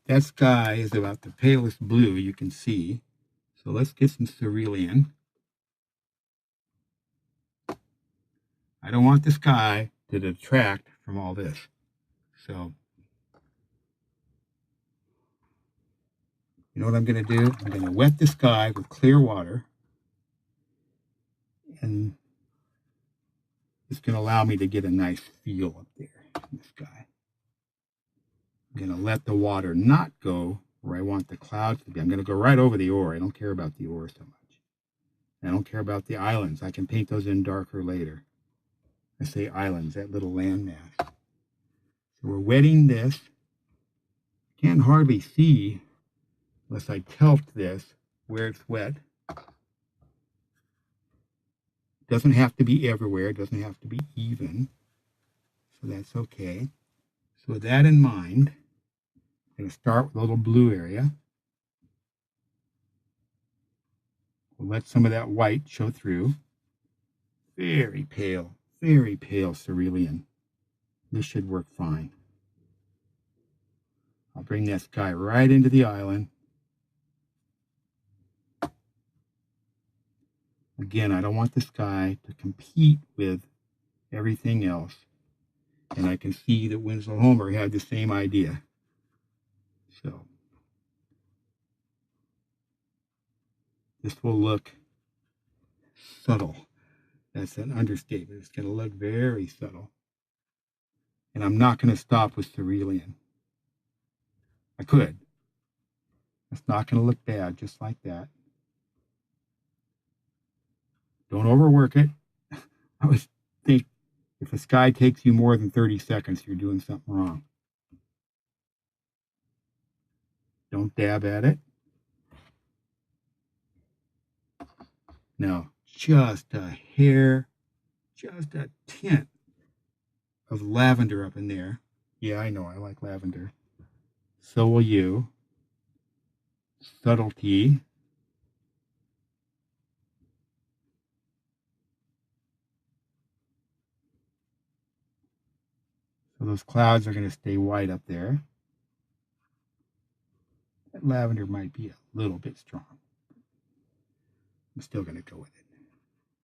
that sky is about the palest blue you can see. So let's get some cerulean. I don't want the sky to detract from all this. So, you know what I'm going to do? I'm going to wet the sky with clear water. And it's going to allow me to get a nice feel up there in the sky. I'm going to let the water not go where I want the clouds to be. I'm going to go right over the ore. I don't care about the ore so much. I don't care about the islands. I can paint those in darker later. I say islands, that little landmass. So we're wetting this. Can't hardly see unless I tilt this where it's wet. Doesn't have to be everywhere. It doesn't have to be even. So that's okay. So with that in mind, I'm going to start with a little blue area. We'll let some of that white show through. Very pale cerulean. This should work fine. I'll bring that sky right into the island. Again, I don't want the sky to compete with everything else. And I can see that Winslow Homer had the same idea. So this will look subtle. That's an understatement. It's going to look very subtle. And I'm not going to stop with cerulean. I could. It's not going to look bad just like that. Don't overwork it. I always think if a sky takes you more than 30 seconds, you're doing something wrong. Don't dab at it. Now, just a hair, just a tint of lavender up in there. Yeah, I know, I like lavender. So will you. Subtlety. So those clouds are going to stay white up there. That lavender might be a little bit strong. I'm still going to go with it.